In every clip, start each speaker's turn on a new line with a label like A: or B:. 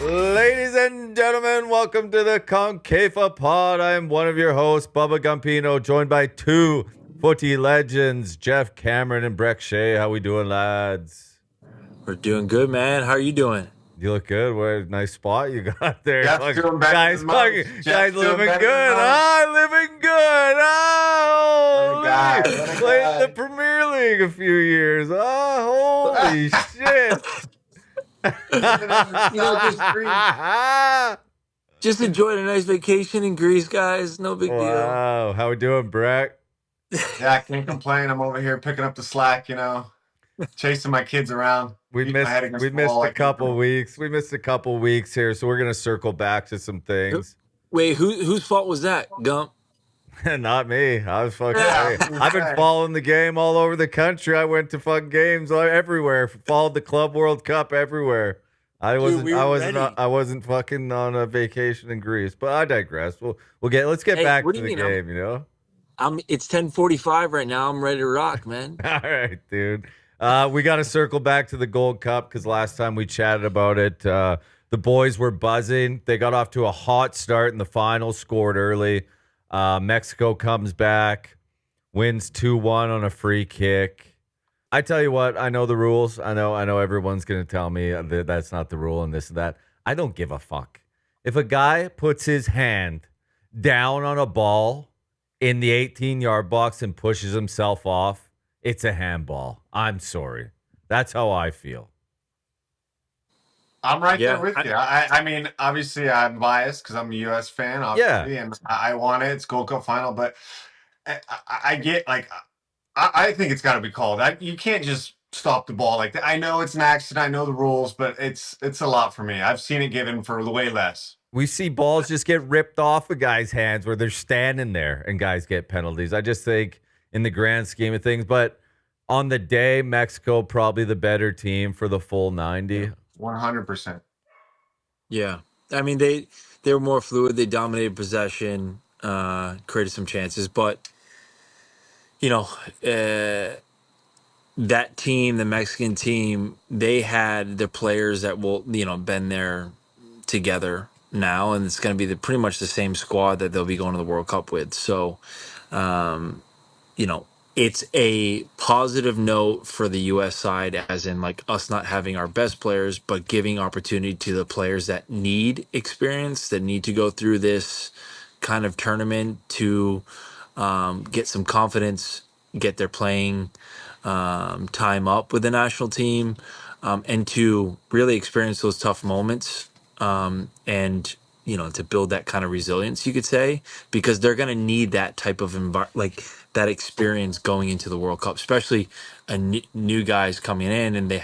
A: Ladies and gentlemen, welcome to the Concafa Pod. I am one of your hosts, Bubba Gumpino, joined by two footy legends, Jeff Cameron and Breck Shea. How we doing, lads?
B: We're doing good, man. How are you doing?
A: You look good. What a nice spot you got there.
C: Jeff's doing better than most.
A: Guys
C: Jeff's doing
A: living
C: better
A: good.
C: than most.
A: Living good.
C: What a guy,
A: Holy.
C: what a
A: Played
C: guy.
A: the Premier League a few years. Holy shit.
B: Just enjoyed a nice vacation in Greece, guys. No big deal.
A: Wow. How we doing, Breck?
C: Yeah, I can't complain. I'm over here picking up the slack, chasing my kids around.
A: We
C: beating my head against
A: we
C: the
A: missed
C: wall
A: a
C: like
A: couple weeks. We missed a couple weeks here, so we're gonna circle back to some things.
B: Wait, whose fault was that, Gump?
A: Not me. I was fucking.
C: Yeah,
A: I've been following the game all over the country. I went to fucking games everywhere. Followed the Club World Cup everywhere. I wasn't.
B: we were
A: I wasn't.
B: ready.
A: I wasn't fucking on a vacation in Greece. But I digress. Let's get
B: Hey,
A: back
B: what
A: to
B: do
A: the
B: you mean?
A: game. You know.
B: It's 10:45 right now. I'm ready to rock, man.
A: All right, dude. We got to circle back to the Gold Cup because last time we chatted about it, the boys were buzzing. They got off to a hot start in the final, scored early. Mexico comes back, wins 2-1 on a free kick. I tell you what, I know the rules. I know everyone's going to tell me that that's not the rule and this and that. I don't give a fuck. If a guy puts his hand down on a ball in the 18-yard box and pushes himself off, it's a handball. I'm sorry. That's how I feel.
C: I'm right
B: Yeah,
C: there with you. I mean, obviously, I'm biased because I'm a U.S. fan, obviously, and I want it. It's Gold Cup final, but I get I think it's got to be called. You can't just stop the ball like that. I know it's an accident. I know the rules, but it's a lot for me. I've seen it given for way less.
A: We see balls just get ripped off of guys' hands where they're standing there and guys get penalties. I just think in the grand scheme of things, but on the day, Mexico probably the better team for the full 90.
C: 100%.
B: yeah. I mean, they were more fluid. They dominated possession, created some chances, but you know, that team, the Mexican team, they had the players that will, been there together now, and it's going to be pretty much the same squad that they'll be going to the World Cup with. So, um, you know, it's a positive note for the U.S. side, as in like us not having our best players, but giving opportunity to the players that need experience, that need to go through this kind of tournament to get some confidence, get their playing time up with the national team, and to really experience those tough moments, and to build that kind of resilience, you could say, because they're going to need that type of like that experience going into the World Cup, especially new guys coming in and they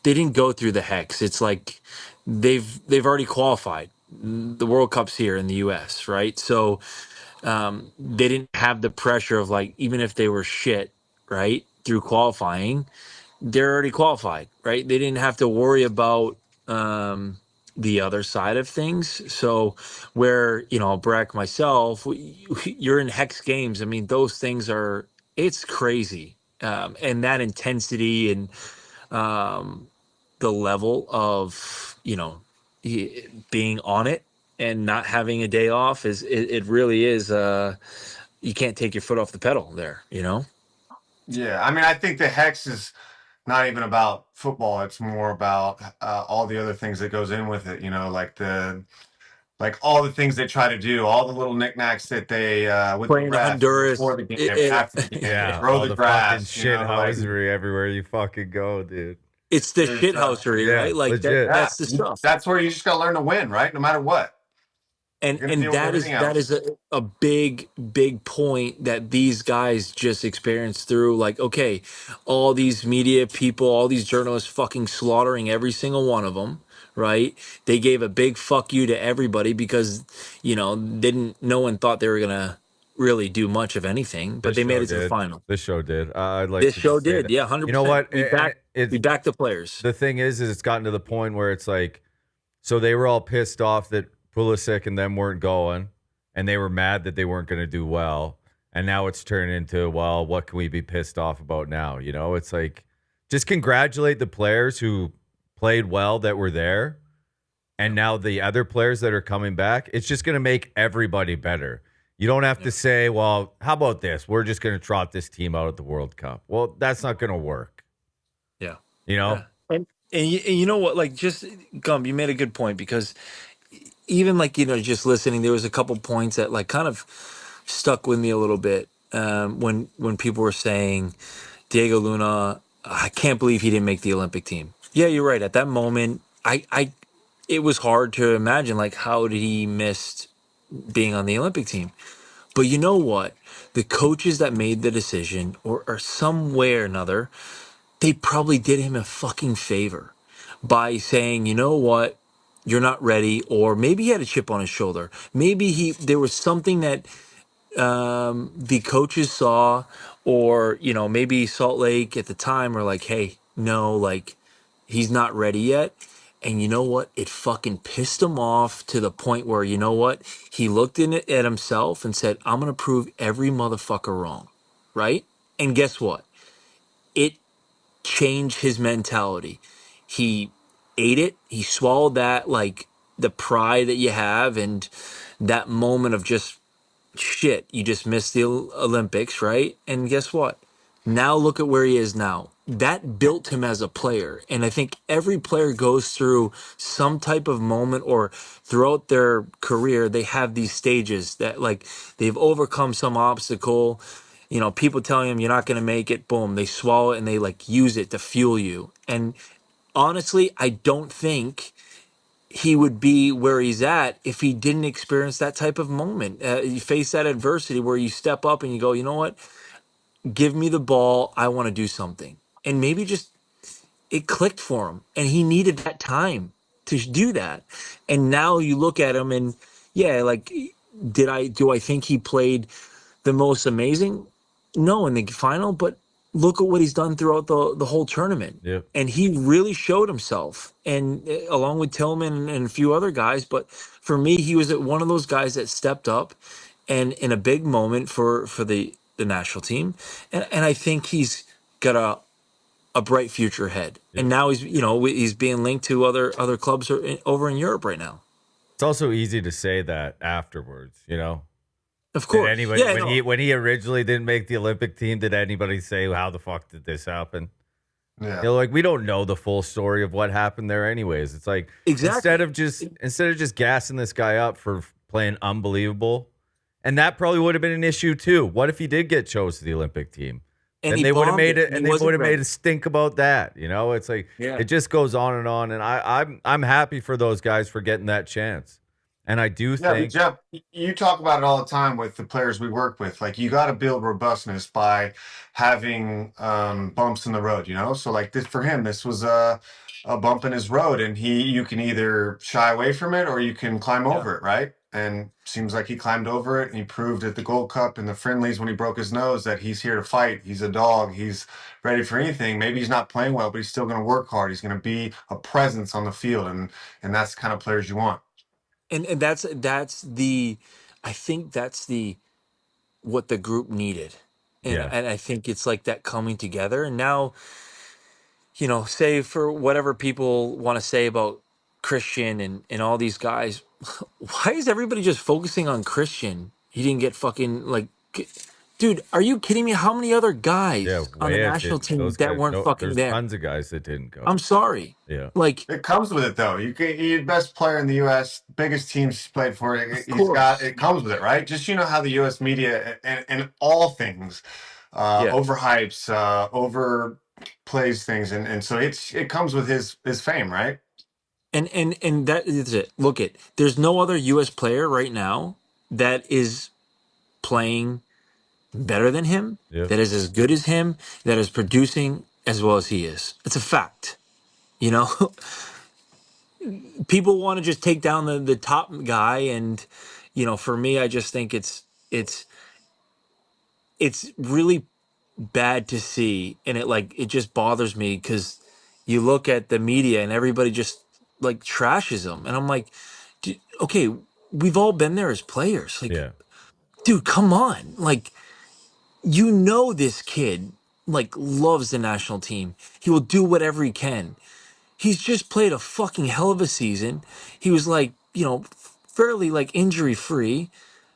B: didn't go through the hex. It's like they've already qualified. The World Cup's here in the U.S., right? So they didn't have the pressure of, like, even if they were shit, right, through qualifying, they're already qualified, right? They didn't have to worry about the other side of things. So where, Breck, myself, you're in hex games. I mean, those things it's crazy. And that intensity and the level of, being on it and not having a day off it really is, you can't take your foot off the pedal there,
C: Yeah, I mean, I think the hex is not even about football. It's more about all the other things that goes in with it. Like all the things they try to do, all the little knickknacks that they with the
B: Playing
C: refs
B: Honduras.
C: before the game, after the game,
A: Yeah,
C: throw
A: all
C: the
A: the
C: grass,
A: fucking shithousery everywhere you fucking go, dude.
B: It's the
C: There's,
B: shithousery,
A: yeah,
B: right? Like
A: legit.
B: that's the stuff.
C: that's where you just got to learn to win, right? No matter what.
B: And
C: You're gonna deal with
B: that is
C: everything
B: a big point that these guys just experienced through, like, okay, all these media people, all these journalists fucking slaughtering every single one of them, right? They gave a big fuck you to everybody because, no one thought they were gonna really do much of anything, but they made it to the final.
A: This show did. I'd like
B: This
A: to
B: show
A: just say
B: did,
A: that.
B: yeah, 100%.
A: You know what?
B: We backed the players.
A: The thing is it's gotten to the point where it's like, so they were all pissed off that Pulisic and them weren't going, and they were mad that they weren't going to do well. And now it's turned into, well, what can we be pissed off about now? It's like, just congratulate the players who played well that were there, and now the other players that are coming back, it's just going to make everybody better. You don't have to say, well, how about this? We're just going to trot this team out at the World Cup. Well, that's not going to work.
B: Yeah.
A: You know?
B: Yeah. And you know what? Like, just Gump, you made a good point, because even like, just listening, there was a couple points that like kind of stuck with me a little bit, when people were saying Diego Luna, I can't believe he didn't make the Olympic team. Yeah, you're right. At that moment, it was hard to imagine, like, how did he miss being on the Olympic team? But you know what? The coaches that made the decision, or some way or another, they probably did him a fucking favor by saying, you know what, you're not ready. Or maybe he had a chip on his shoulder. Maybe there was something that the coaches saw, or maybe Salt Lake at the time were like, hey, no, like, he's not ready yet. And you know what? It fucking pissed him off to the point where, you know what? He looked in it at himself and said, I'm going to prove every motherfucker wrong. Right? And guess what? It changed his mentality. He ate it. He swallowed that, like, the pride that you have, and that moment of just, shit, you just missed the Olympics, right? And guess what? Now look at where he is now. That built him as a player. And I think every player goes through some type of moment, or throughout their career, they have these stages that, like, they've overcome some obstacle. People telling them you're not going to make it, boom, they swallow it and they like use it to fuel you. And honestly, I don't think he would be where he's at if he didn't experience that type of moment. You face that adversity where you step up and you go, you know what? Give me the ball. I want to do something. And maybe just it clicked for him, and he needed that time to do that. And now you look at him, and yeah, like, do I think he played the most amazing? No, in the final, but look at what he's done throughout the whole tournament.
A: Yeah.
B: And he really showed himself, and along with Tillman and a few other guys. But for me, he was one of those guys that stepped up, and in a big moment for the national team. And I think he's got a bright future ahead.
A: Yeah.
B: And now he's being linked to other clubs over in Europe right now.
A: It's also easy to say that afterwards,
B: Of course.
A: Did anybody, when he originally didn't make the Olympic team, did anybody say, how the fuck did this happen?
C: Yeah.
A: Like, we don't know the full story of what happened there anyways. It's like,
B: Exactly.
A: instead of just gassing this guy up for playing unbelievable, and that probably would have been an issue too. What if he did get chose to the Olympic team? And they would have made it, and they would have made a stink about that. It's like, it just goes on. And I'm happy for those guys for getting that chance. And I do think,
C: Jeff, you talk about it all the time with the players we work with. Like, you got to build robustness by having bumps in the road. So like this for him, this was a bump in his road, and you can either shy away from it or you can climb over it, right? And seems like he climbed over it, and he proved at the Gold Cup and the friendlies when he broke his nose that he's here to fight. He's a dog. He's ready for anything. Maybe he's not playing well, but he's still going to work hard. He's going to be a presence on the field, and that's the kind of players you want.
B: And that's I think that's what the group needed. And I think it's like that coming together. And now, say for whatever people want to say about Christian and all these guys, why is everybody just focusing on Christian? He didn't get fucking, like, dude, are you kidding me? How many other guys on the national team that weren't fucking there?
A: Tons of guys that didn't go.
B: I'm sorry.
A: Yeah.
B: Like,
C: it comes with it though. You're best player in the U.S., biggest teams he's played for. It comes with it, right? Just how the U.S. media and all things overhypes, overplays things, and so it comes with his fame, right?
B: And that is it. Look, there's no other U.S. player right now that is playing better than him, that is as good as him, that is producing as well as he is. It's a fact. People want to just take down the top guy, and for me, I just think it's really bad to see, and it just bothers me, because you look at the media and everybody just like trashes him, and I'm like, okay, we've all been there as players. Like, dude, come on. Like, this kid like loves the national team. He will do whatever he can. He's just played a fucking hell of a season. He was like, fairly like injury free.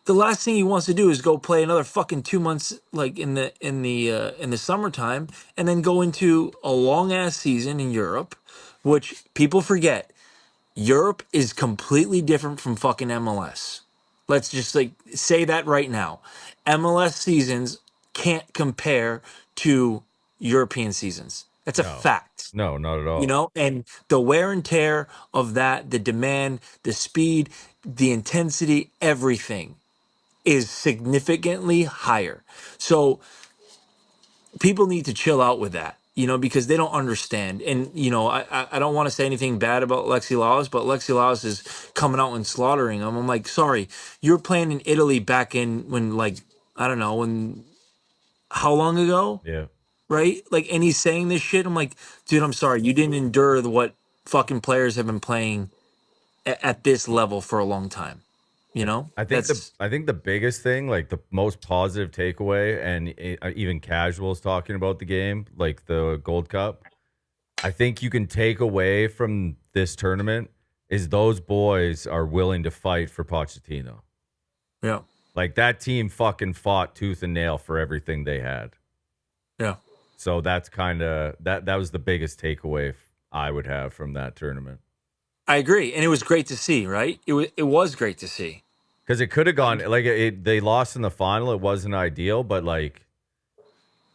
B: The last thing he wants to do is go play another fucking 2 months like in the summertime and then go into a long ass season in Europe, which people forget. Europe is completely different from fucking MLS. Let's just like say that right now. MLS seasons can't compare to European seasons. That's a
A: No,
B: fact.
A: no, not at all.
B: And the wear and tear of that, the demand, the speed, the intensity, everything is significantly higher. So people need to chill out with that, because they don't understand. And I don't want to say anything bad about Lexi Lalas, but Lexi Lalas is coming out and slaughtering them. I'm like, sorry, you're playing in Italy back in when like I don't know when how long ago,
A: Yeah.
B: right? Like, and he's saying this shit. I'm like, dude, I'm sorry, you didn't endure what fucking players have been playing at this level for a long time. That's
A: I think the biggest thing, like the most positive takeaway, and even casuals talking about the game, like the Gold Cup, I think you can take away from this tournament is those boys are willing to fight for Pochettino.
B: yeah,
A: Like that team fucking fought tooth and nail for everything they had.
B: yeah.
A: So that's kind of that was the biggest takeaway I would have from that tournament.
B: I agree, and it was great to see. Right? It was great to see.
A: Because it could have gone like they lost in the final. It wasn't ideal, but like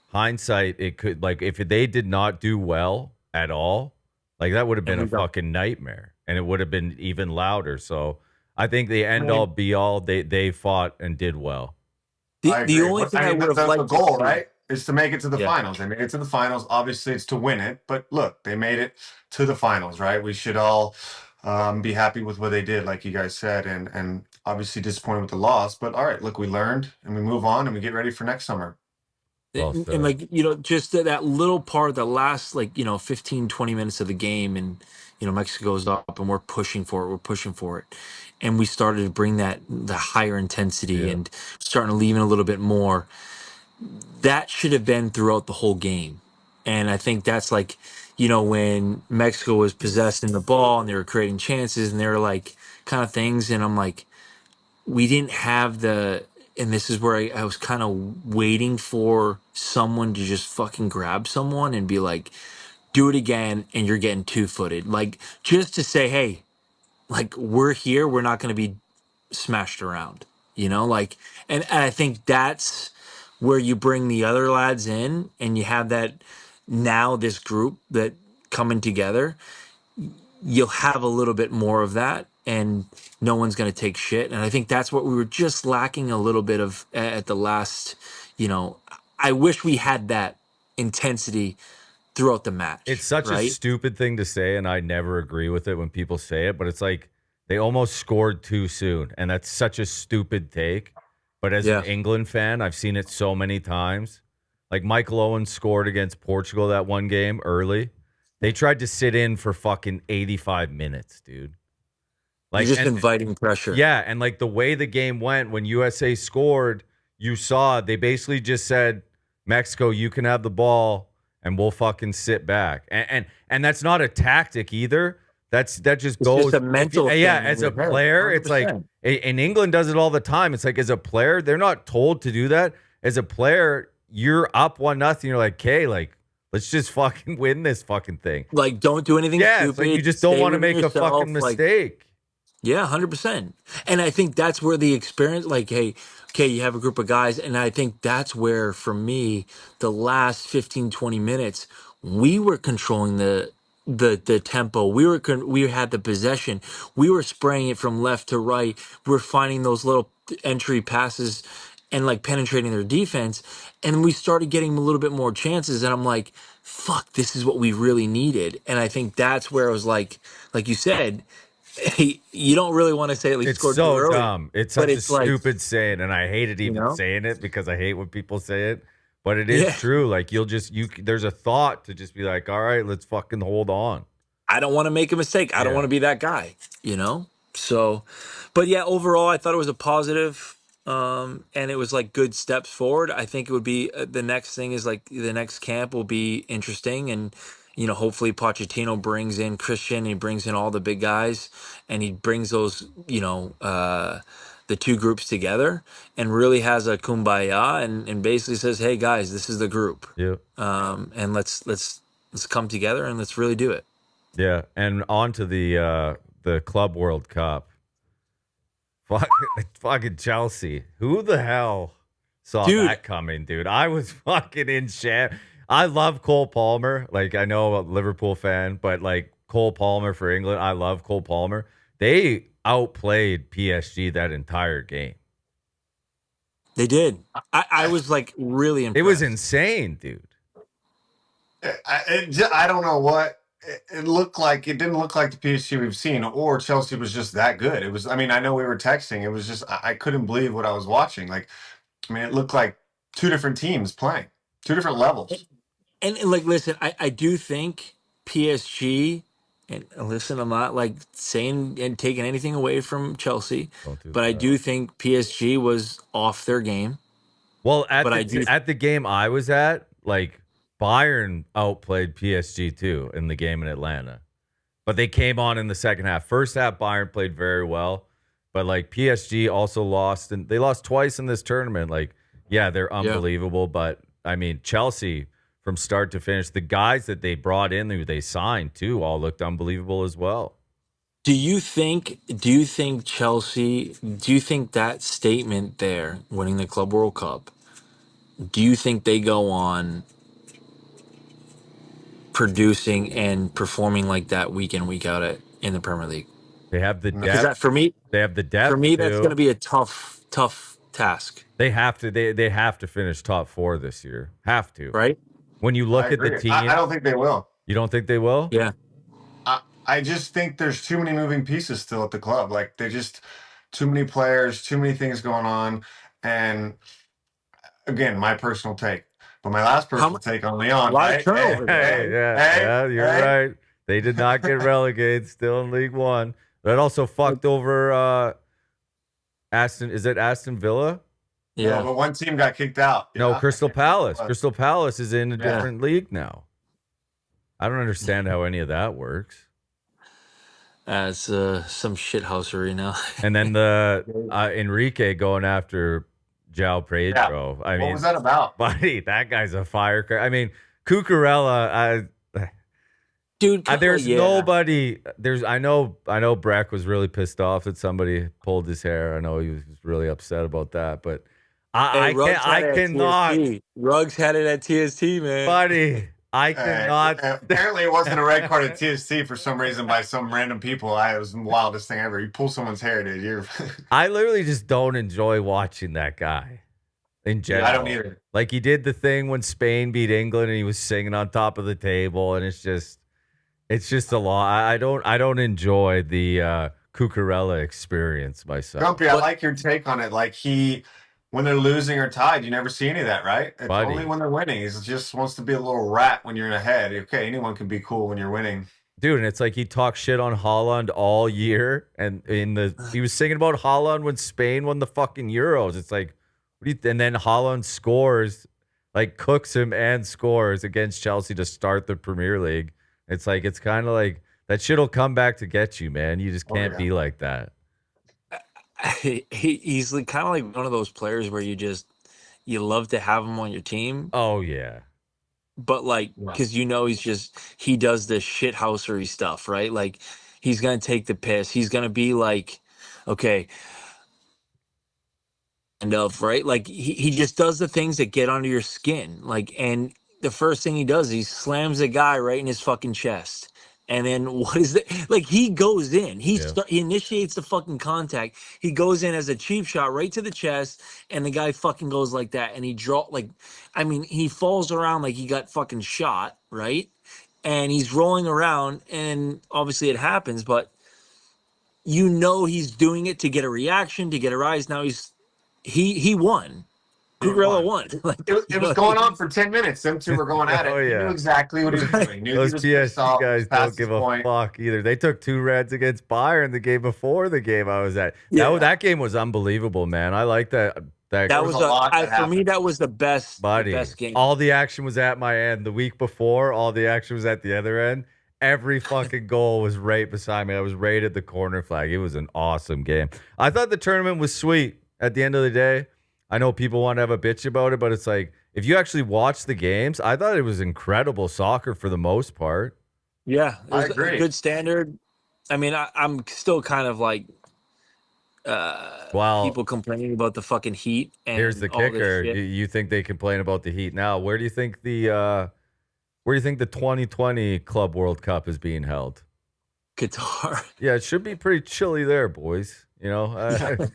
A: hindsight, it could like if they did not do well at all, like that would have been
B: And
A: a
B: we don't.
A: fucking nightmare, and it would have been even louder. So I think the end all be all, they fought and did well.
B: The
C: I
B: the
C: agree.
B: only
C: But
B: thing
C: I
B: I
C: mean,
B: would
C: that's
B: have
C: the
B: liked to
C: goal,
B: see,
C: right? Is to make it to the
B: yeah,
C: finals. They made it to the finals. Obviously, it's to win it. But look, they made it to the finals, right? We should all be happy with what they did, like you guys said, and obviously disappointed with the loss. But all right, look, we learned and we move on and we get ready for next summer.
A: Well
B: and
A: said.
B: like just that little part, the last like 15, 20 minutes of the game, and Mexico's up and we're pushing for it, and we started to bring that the higher intensity
A: Yeah.
B: and starting to leave in a little bit more. That should have been throughout the whole game. And I think that's like, when Mexico was possessing the ball and they were creating chances and they were like kind of things. And I'm like, we didn't have and this is where I was kind of waiting for someone to just fucking grab someone and be like, do it again. And you're getting two-footed. Like, just to say, hey, like, we're here. We're not going to be smashed around, like, and I think that's where you bring the other lads in and you have that now this group that coming together, you'll have a little bit more of that and no one's going to take shit. And I think that's what we were just lacking a little bit of at the last, you know, I wish we had that intensity throughout the
A: It's
B: match,
A: such a
B: right?
A: stupid thing to say, and I never agree with it when people say it, but it's like they almost scored too soon, and that's such a stupid take. But as an
B: Yeah.
A: England fan, I've seen it so many times. Like Michael Owen scored against Portugal that one game early. They tried to sit in for fucking 85 minutes, dude.
B: You're
A: Like,
B: just
A: and
B: inviting pressure.
A: yeah, and like the way the game went when USA scored, you saw they basically just said, Mexico, you can have the ball and we'll fucking sit back. And that's not a tactic either. That just
B: It's just
A: goes
B: a mental
A: yeah,
B: thing in
A: as a
B: your head,
A: player, it's like
B: 100%.
A: in England does it all the time. It's like as a player, they're not told to do that. As a player, you're up 1-0, you're like, "Okay, like let's just fucking win this fucking thing."
B: Like, don't do anything
A: Yeah, it's
B: stupid.
A: like you just don't
B: Stay
A: want to
B: within
A: make a fucking
B: yourself. Like,
A: mistake.
B: yeah, 100%. And I think that's where the experience, like, hey, okay, you have a group of guys. And I think that's where, for me, the last 15, 20 minutes, we were controlling the tempo. We had the possession. We were spraying it from left to right. We're finding those little entry passes and like penetrating their defense. And we started getting a little bit more chances. And I'm like, fuck, this is what we really needed. And I think that's where I was like you said, you don't really want to say we
A: It's
B: scored too
A: so
B: early,
A: dumb. It's
B: but
A: such a
B: it's like,
A: stupid saying, and I hate it
B: you
A: even
B: know,
A: saying it because I hate when people say it. But it is
B: yeah,
A: true. Like there's a thought to just be like, all right, let's fucking hold on.
B: I don't want to make a mistake. I don't want
A: Yeah.
B: to be that guy. So, but yeah, overall, I thought it was a positive, and it was like good steps forward. I think it would be the next thing is like the next camp will be interesting, and hopefully Pochettino brings in Christian, he brings in all the big guys, and he brings those, the two groups together and really has a kumbaya and basically says, hey guys, this is the group.
A: Yeah.
B: And let's come together and let's really do it.
A: Yeah. And on to the Club World Cup. Fucking Chelsea. Who the hell saw that coming, dude? I was fucking in sham. I love Cole Palmer. Like, I know a Liverpool fan, but like Cole Palmer for England, I love Cole Palmer. They outplayed PSG that entire game.
B: They did. I was like really impressed.
A: It was insane, dude.
C: I don't know what it looked like. It didn't look like the PSG we've seen, or Chelsea was just that good. It was. I mean, I know we were texting. It was just I couldn't believe what I was watching. Like, I mean, it looked like two different teams playing, two different levels.
B: And like, listen, I do think PSG. And listen, I'm not like saying and taking anything away from Chelsea, but I do think PSG was off their game.
A: Well, at the game I was at, like Bayern outplayed PSG too in the game in Atlanta, but they came on in the second half. First half, Bayern played very well, but like PSG also lost, and they lost twice in this tournament. Like, yeah, they're unbelievable, but I mean, Chelsea from start to finish, the guys that they brought in, who they signed too, all looked unbelievable as well.
B: Do you think Chelsea, do you think that statement there, winning the Club World Cup, do you think they go on producing and performing like that week in, week out in the Premier League?
A: They have the depth.
B: That, for me,
A: they have the depth.
B: For me, that's going to be a tough task.
A: They have to. They have to finish top 4 this year. Have to.
B: Right?
A: When you look at the team,
C: I don't think they will.
A: You don't think they will?
B: Yeah.
C: I just think there's too many moving pieces still at the club. Like, they just too many players, too many things going on, and again, my personal take. But my last personal take on Lyon.
B: A lot of turnover.
A: You're right. They did not get relegated. Still in League One. That also fucked over Aston. Is it Aston Villa?
C: Yeah, no, but one team got kicked out.
A: No, Crystal Palace. Crystal Palace is in a different league now. I don't understand how any of that works.
B: It's some shithousery now.
A: And then the Enrique going after João Pedro.
C: Yeah. What was that about?
A: Buddy, that guy's a firecracker. I mean, Cucurella,
B: dude,
A: there's nobody. I know Breck was really pissed off that somebody pulled his hair. I know he was really upset about that, but I cannot.
B: Ruggs had it at TST, man.
A: Buddy, I cannot.
C: Apparently, it wasn't a red card at TST for some reason by some random people. It was the wildest thing ever. You pull someone's hair, dude.
A: I literally just don't enjoy watching that guy. In general,
C: I don't either.
A: Like, he did the thing when Spain beat England, and he was singing on top of the table, and it's just a lot. I don't enjoy the Cucurella experience myself.
C: Grumpy, I like your take on it. Like, when they're losing or tied, you never see any of that, right? It's only when they're winning. He just wants to be a little rat when you're in ahead. Okay, anyone can be cool when you're winning.
A: Dude, and it's like he talked shit on Haaland all year, and he was singing about Haaland when Spain won the fucking Euros. It's like, and then Haaland scores, like cooks him and scores against Chelsea to start the Premier League. It's like, it's kind of like that shit'll come back to get you, man. You just can't be like that.
B: He's like, kind of like one of those players where you love to have him on your team.
A: Oh yeah,
B: but like, because he does this shithousery stuff, right? Like, he's gonna take the piss. He's gonna be like, okay, right? Like, he just does the things that get under your skin. Like, and the first thing he does, he slams a guy right in his fucking chest. And then what is that? Like, he goes in. He initiates the fucking contact. He goes in as a cheap shot right to the chest, and the guy fucking goes like that. And he falls around like he got fucking shot, right? And he's rolling around, and obviously it happens, but he's doing it to get a reaction, to get a rise. Now he won. Cucurella won. Like,
C: it was going on for 10 minutes. Them two were going at it. He knew exactly what he was doing.
A: Those PSG guys don't give a fuck either. They took 2 reds against Bayern the game before the game I was at. That game was unbelievable, man. I like that.
B: That
C: was
B: was
C: a lot that
B: for me,
C: happened.
B: that was the best
A: buddy.
B: game.
A: All the action was at my end. The week before, all the action was at the other end. Every fucking goal was right beside me. I was right at the corner flag. It was an awesome game. I thought the tournament was sweet at the end of the day. I know people want to have a bitch about it, but it's like, if you actually watch the games, I thought it was incredible soccer for the most part.
B: Yeah, it was
C: I agree.
B: a good standard. I mean, I'm still kind of like
A: Well,
B: people complaining about the fucking heat. And
A: here's the
B: all this
A: kicker.
B: shit.
A: You think they complain about the heat now. Where do you think the 2020 Club World Cup is being held?
B: Qatar.
A: Yeah, it should be pretty chilly there, boys. You know,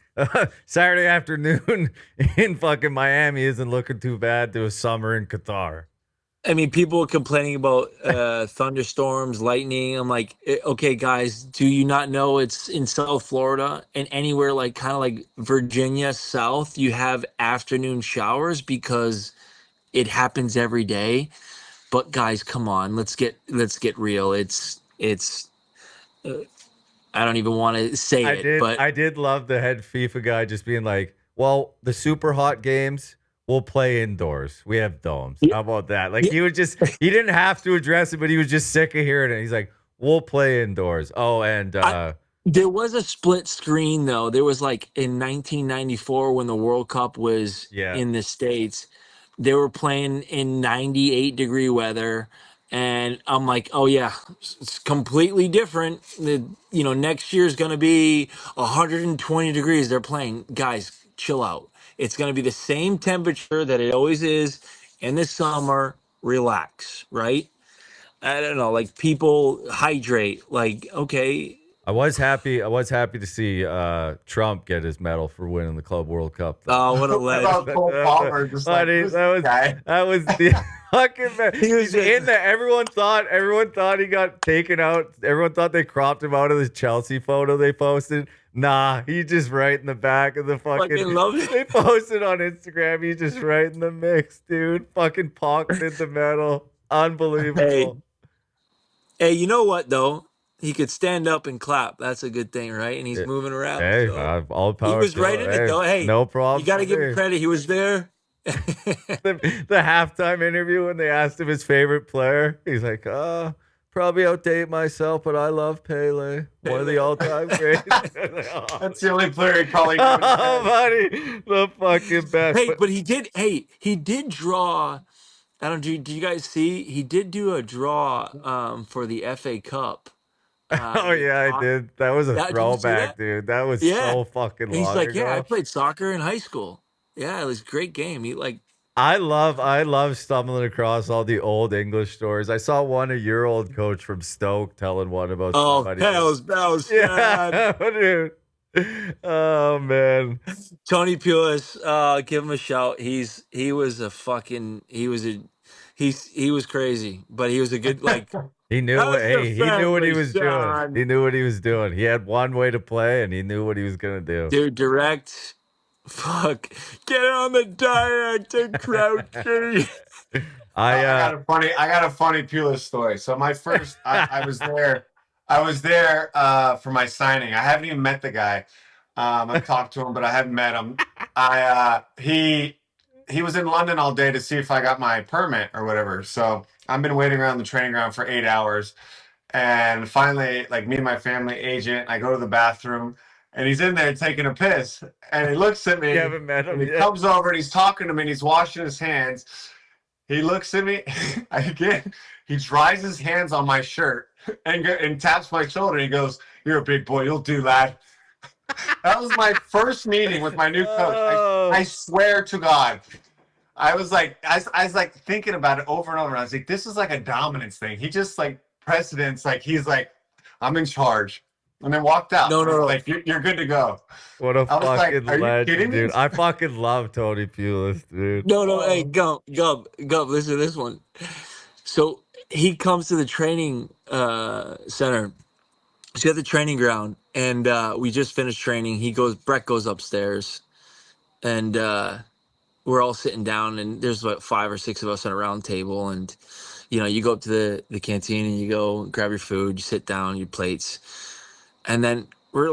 A: Saturday afternoon in fucking Miami isn't looking too bad to a summer in Qatar.
B: I mean, people were complaining about thunderstorms, lightning. I'm like, okay, guys, do you not know it's in South Florida and anywhere like kind of like Virginia South, you have afternoon showers because it happens every day. But guys, come on, let's get real. It's I don't even want to say it, but
A: I did love the head FIFA guy just being like, "Well, the super hot games we'll play indoors. We have domes. How about that?" Like he didn't have to address it, but he was just sick of hearing it. He's like, "We'll play indoors." Oh, and
B: there was a split screen though. There was like in 1994 when the World Cup was in the States, they were playing in 98-degree weather. And I'm like, oh yeah, it's completely different. Next year's going to be 120 degrees. They're playing. Guys, chill out. It's going to be the same temperature that it always is in the summer. Relax, right? I don't know. Like people hydrate. Like, okay.
A: I was happy to see Trump get his medal for winning the Club World Cup.
B: Oh, what a legend!
A: That was the fucking man. He's in there. Everyone thought he got taken out. Everyone thought they cropped him out of the Chelsea photo they posted. Nah, he's just right in the back of the fucking.
B: Love it.
A: They posted on Instagram. He's just right in the mix, dude. Fucking pocketed the medal. Unbelievable.
B: Hey, you know what though? He could stand up and clap. That's a good thing, right? And he's moving around.
A: Hey,
B: so.
A: all power.
B: He was right in it though. Hey,
A: no problem.
B: You got to give him credit. He was there.
A: the halftime interview when they asked him his favorite player, he's like, probably outdate myself, but I love Pele. One of the all-time greats.
C: That's the only player he probably.
A: Oh, buddy, the fucking best.
B: Hey, but he did. Hey, he did draw. I don't. Did you guys see? He did do a draw for the FA Cup.
A: Oh yeah, I did. That was a throwback, dude. That was so fucking long.
B: He's like,
A: ago.
B: yeah, I played soccer in high school. Yeah, it was a great game. He like.
A: I love stumbling across all the old English stories. I saw one a year-old coach from Stoke telling one about somebody.
B: Bells,
A: yeah, dude. Oh man,
B: Tony Pulis, give him a shout. He was crazy, but he was a good like.
A: He knew what he was doing. He knew what he was doing. He had one way to play, and he knew what he was gonna do.
B: Dude, direct. Fuck, get on the diet and crouch.
C: I got a funny Pulis story. So my first, I was there for my signing. I haven't even met the guy. I've talked to him, but I haven't met him. He was in London all day to see if I got my permit or whatever. So I've been waiting around the training ground for 8 hours. And finally, like me and my family agent, I go to the bathroom and he's in there taking a piss. And he looks at me.
A: You haven't met him
C: and he
A: yet.
C: comes over and he's talking to me and he's washing his hands. He looks at me again. He dries his hands on my shirt and taps my shoulder. And he goes, "You're a big boy. You'll do that." That was my first meeting with my new coach. I swear to God. I was like thinking about it over and over. And I was like, this is like a dominance thing. He just like precedence. Like he's like, I'm in charge. And then walked out.
B: No.
C: Like you're good to go.
A: What a fucking legend, dude!
C: Me?
A: I fucking love Tony Pulis, dude.
B: No. Hey, Gump. Listen to this one. So he comes to the training center. He's at the training ground, and we just finished training. Brett goes upstairs, and we're all sitting down, and there's about 5 or 6 of us at a round table, and you go up to the canteen and you go grab your food, you sit down, your plates, and then we're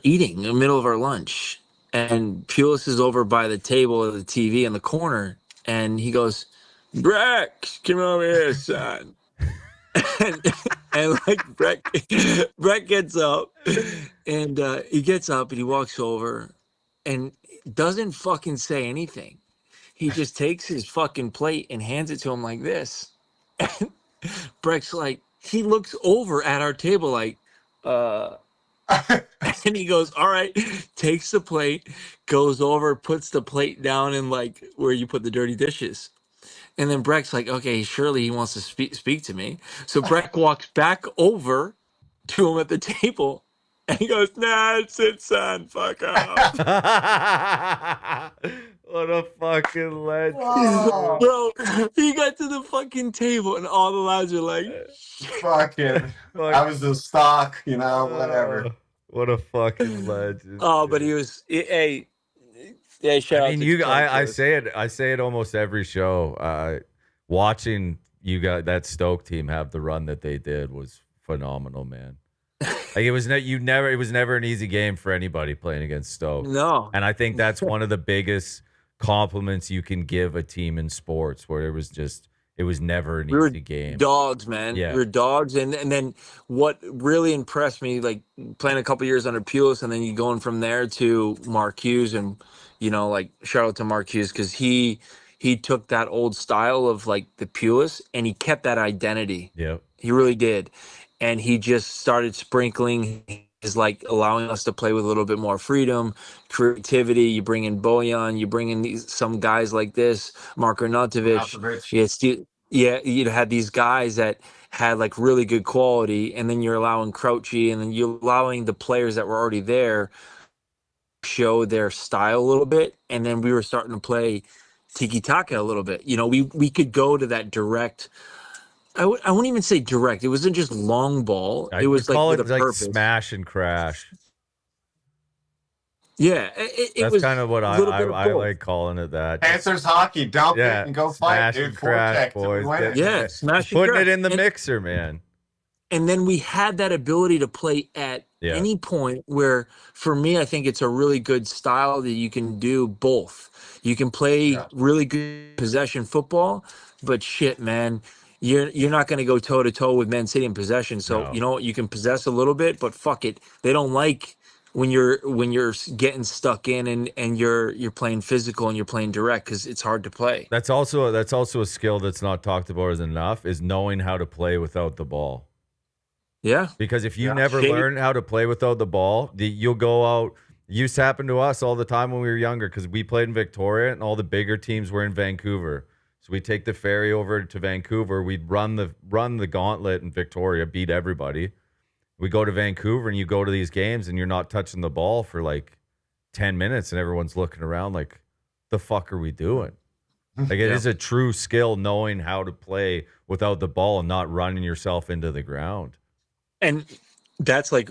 B: eating in the middle of our lunch, and Pulis is over by the table of the TV in the corner, and he goes, "Breck, come over here, son." and, and like Brett gets up, and he gets up and he walks over, and doesn't fucking say anything. He just takes his fucking plate and hands it to him like this. And Breck's like, he looks over at our table like, and he goes, all right, takes the plate, goes over, puts the plate down in like where you put the dirty dishes. And then Breck's like, okay, surely he wants to speak to me. So Breck walks back over to him at the table, and he goes, nah, it's it, son. Fuck off.
A: What a fucking legend.
C: Whoa.
B: Bro, he got to the fucking table, and all the lads are like,
C: fucking, I was the stock, whatever.
A: What a fucking legend.
B: oh, but he was, hey, yeah, shout
A: I mean, I say it almost every show. Watching you guys, that Stoke team have the run that they did was phenomenal, man. Like it was never an easy game for anybody playing against Stoke.
B: No.
A: And I think that's one of the biggest compliments you can give a team in sports, where it was never an easy game.
B: Dogs, man.
A: Yeah.
B: We were dogs. And then what really impressed me, like playing a couple years under Pulis, and then you going from there to Mark Hughes, and like shout out to Mark Hughes, because he took that old style of like the Pulis and he kept that identity.
A: Yeah.
B: He really did. And he just started sprinkling is like allowing us to play with a little bit more freedom, creativity. You bring in Bojan, you bring in some guys like this, Mark Arnautovic. You had these guys that had like really good quality, and then you're allowing Crouchy, and then you're allowing the players that were already there show their style a little bit, and then we were starting to play tiki-taka a little bit. We could go to that direct. I wouldn't even say direct. It wasn't just long ball. It was like with a purpose.
A: Smash and crash.
B: Yeah,
A: that's
B: was
A: kind of what I like calling it. That
C: Panthers hockey, dump it and go fight, dude.
A: Crash, boys.
B: Yeah, smash and
A: putting
B: crash.
A: it in the mixer, man.
B: And then we had that ability to play at any point where, for me, I think it's a really good style that you can do both. You can play really good possession football, but shit, man. You're not going to go toe to toe with Man City in possession. So you know what? You can possess a little bit, but fuck it. They don't like when you're getting stuck in and you're playing physical and you're playing direct, because it's hard to play.
A: That's also a skill that's not talked about as enough, is knowing how to play without the ball.
B: Yeah.
A: Because if you never learn how to play without the ball, you'll go out. It used to happen to us all the time when we were younger, because we played in Victoria and all the bigger teams were in Vancouver. So we take the ferry over to Vancouver. We'd run the gauntlet in Victoria, beat everybody. We go to Vancouver, and you go to these games, and you're not touching the ball for like 10 minutes, and everyone's looking around like, the fuck are we doing? Like it is a true skill, knowing how to play without the ball and not running yourself into the ground.
B: And that's like